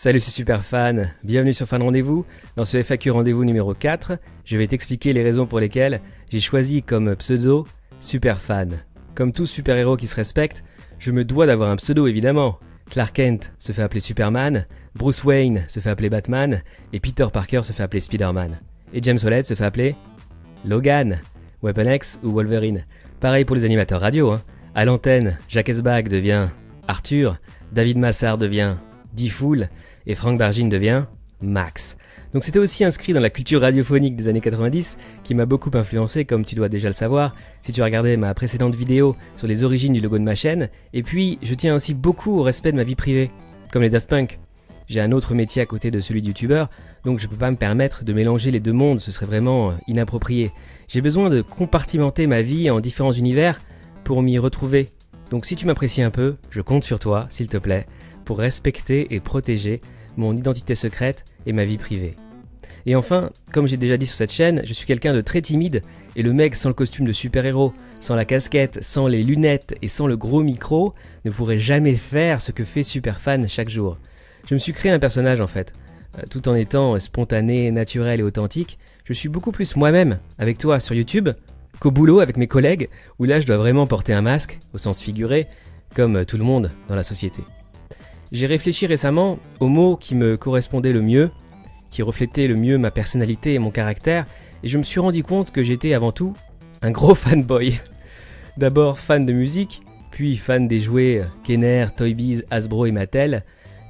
Salut, c'est Superfan, bienvenue sur Fan Rendez-vous. Dans ce FAQ Rendez-vous numéro 4, je vais t'expliquer les raisons pour lesquelles j'ai choisi comme pseudo Superfan. Comme tout super-héros qui se respecte, je me dois d'avoir un pseudo évidemment. Clark Kent se fait appeler Superman, Bruce Wayne se fait appeler Batman, et Peter Parker se fait appeler Spider-Man. Et James Holland se fait appeler Logan, Weapon X ou Wolverine. Pareil pour les animateurs radio. À l'antenne, Jacques Esbag devient Arthur, David Massard devient D-Fool, et Frank Bargin devient Max. Donc c'était aussi inscrit dans la culture radiophonique des années 90 qui m'a beaucoup influencé, comme tu dois déjà le savoir si tu as regardé ma précédente vidéo sur les origines du logo de ma chaîne. Et puis je tiens aussi beaucoup au respect de ma vie privée, comme les Daft Punk. J'ai un autre métier à côté de celui de youtubeur, donc je peux pas me permettre de mélanger les deux mondes, ce serait vraiment inapproprié. J'ai besoin de compartimenter ma vie en différents univers pour m'y retrouver. Donc si tu m'apprécies un peu, je compte sur toi, s'il te plaît, pour respecter et protéger mon identité secrète et ma vie privée. Et enfin, comme j'ai déjà dit sur cette chaîne, je suis quelqu'un de très timide, et le mec sans le costume de super-héros, sans la casquette, sans les lunettes et sans le gros micro ne pourrait jamais faire ce que fait Superfan chaque jour. Je me suis créé un personnage en fait. Tout en étant spontané, naturel et authentique, je suis beaucoup plus moi-même avec toi sur YouTube qu'au boulot avec mes collègues, où là je dois vraiment porter un masque, au sens figuré, comme tout le monde dans la société. J'ai réfléchi récemment aux mots qui me correspondaient le mieux, qui reflétaient le mieux ma personnalité et mon caractère, et je me suis rendu compte que j'étais avant tout un gros fanboy. D'abord fan de musique, puis fan des jouets Kenner, Toy Biz, Hasbro et Mattel,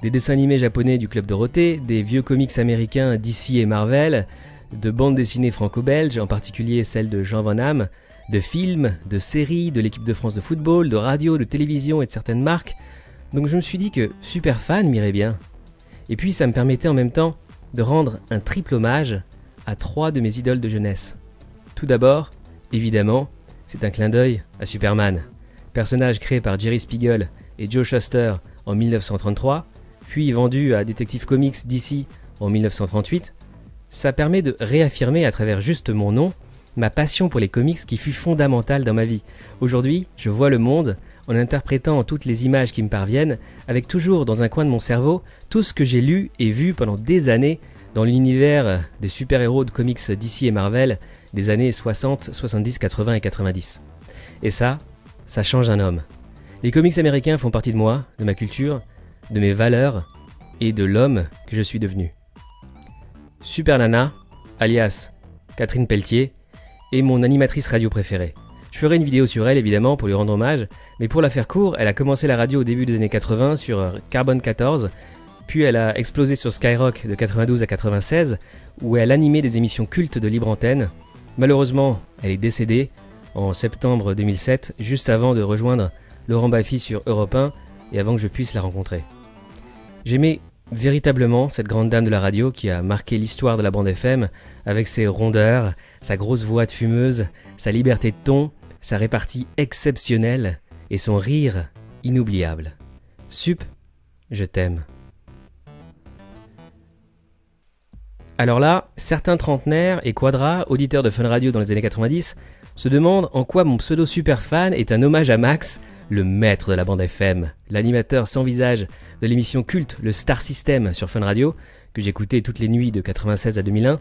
des dessins animés japonais du Club Dorothée, des vieux comics américains DC et Marvel, de bandes dessinées franco-belges, en particulier celles de Jean Van Damme, de films, de séries, de l'équipe de France de football, de radio, de télévision et de certaines marques. Donc je me suis dit que Superfan m'irait bien. Et puis ça me permettait en même temps de rendre un triple hommage à 3 de mes idoles de jeunesse. Tout d'abord, évidemment, c'est un clin d'œil à Superman, personnage créé par Jerry Spiegel et Joe Shuster en 1933, puis vendu à Detective Comics DC en 1938. Ça permet de réaffirmer à travers juste mon nom ma passion pour les comics qui fut fondamentale dans ma vie. Aujourd'hui, je vois le monde en interprétant toutes les images qui me parviennent, avec toujours dans un coin de mon cerveau tout ce que j'ai lu et vu pendant des années dans l'univers des super-héros de comics DC et Marvel des années 60, 70, 80 et 90. Et ça change un homme. Les comics américains font partie de moi, de ma culture, de mes valeurs et de l'homme que je suis devenu. Super Nana, alias Catherine Pelletier, est mon animatrice radio préférée. Je ferai une vidéo sur elle évidemment pour lui rendre hommage, mais pour la faire court, elle a commencé la radio au début des années 80 sur Carbone 14, puis elle a explosé sur Skyrock de 92 à 96, où elle animait des émissions cultes de libre antenne. Malheureusement, elle est décédée en septembre 2007, juste avant de rejoindre Laurent Baffy sur Europe 1 et avant que je puisse la rencontrer. J'aimais véritablement cette grande dame de la radio qui a marqué l'histoire de la bande FM avec ses rondeurs, sa grosse voix de fumeuse, sa liberté de ton, sa répartie exceptionnelle et son rire inoubliable. Sup, je t'aime. Alors là, certains trentenaires et quadras, auditeurs de Fun Radio dans les années 90, se demandent en quoi mon pseudo Superfan est un hommage à Max, le maître de la bande FM, l'animateur sans visage de l'émission culte Le Star System sur Fun Radio, que j'écoutais toutes les nuits de 96 à 2001.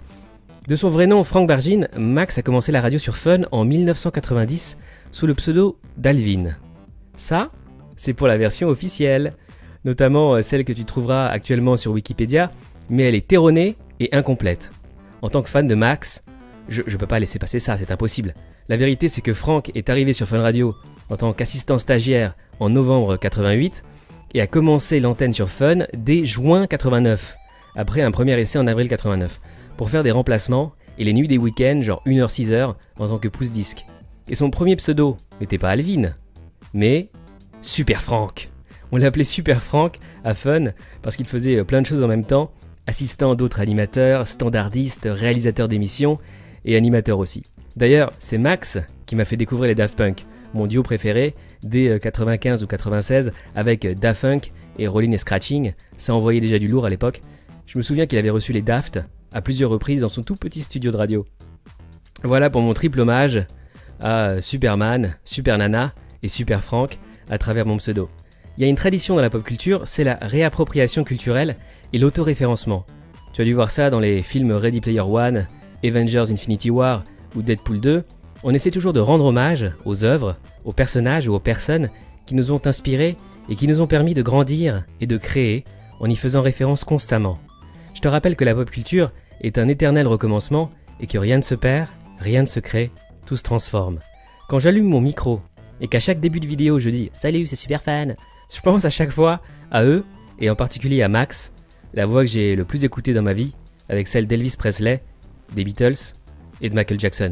De son vrai nom, Frank Bargin, Max a commencé la radio sur Fun en 1990 sous le pseudo d'Alvin. Ça, c'est pour la version officielle, notamment celle que tu trouveras actuellement sur Wikipédia, mais elle est erronée et incomplète. En tant que fan de Max, je peux pas laisser passer ça, c'est impossible. La vérité, c'est que Frank est arrivé sur Fun Radio en tant qu'assistant stagiaire en novembre 88 et a commencé l'antenne sur Fun dès juin 89, après un premier essai en avril 89, pour faire des remplacements et les nuits des week-ends, genre 1h-6h, en tant que pouce-disque. Et son premier pseudo n'était pas Alvin, mais Super Frank. On l'appelait Super Frank à Fun parce qu'il faisait plein de choses en même temps, assistant d'autres animateurs, standardiste, réalisateur d'émissions et animateur aussi. D'ailleurs, c'est Max qui m'a fait découvrir les Daft Punk, mon duo préféré, dès 95 ou 96, avec Daft Punk et Rollin' et Scratching, ça envoyait déjà du lourd à l'époque. Je me souviens qu'il avait reçu les Daft à plusieurs reprises dans son tout petit studio de radio. Voilà pour mon triple hommage à Superman, Super Nana et Super Frank à travers mon pseudo. Il y a une tradition dans la pop culture, c'est la réappropriation culturelle, et l'autoréférencement. Tu as dû voir ça dans les films Ready Player One, Avengers Infinity War ou Deadpool 2. On essaie toujours de rendre hommage aux œuvres, aux personnages ou aux personnes qui nous ont inspirés et qui nous ont permis de grandir et de créer en y faisant référence constamment. Je te rappelle que la pop culture est un éternel recommencement et que rien ne se perd, rien ne se crée, tout se transforme. Quand j'allume mon micro et qu'à chaque début de vidéo je dis « Salut, c'est Superfan », je pense à chaque fois à eux et en particulier à Max, la voix que j'ai le plus écoutée dans ma vie, avec celle d'Elvis Presley, des Beatles et de Michael Jackson.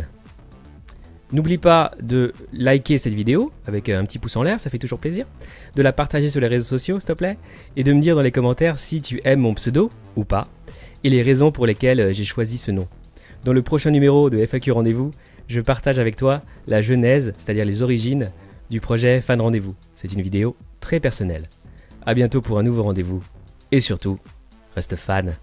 N'oublie pas de liker cette vidéo avec un petit pouce en l'air, ça fait toujours plaisir, de la partager sur les réseaux sociaux s'il te plaît, et de me dire dans les commentaires si tu aimes mon pseudo ou pas, et les raisons pour lesquelles j'ai choisi ce nom. Dans le prochain numéro de FAQ Rendez-vous, je partage avec toi la genèse, c'est-à-dire les origines du projet Fan Rendez-vous. C'est une vidéo très personnelle. A bientôt pour un nouveau rendez-vous, et surtout, reste fan.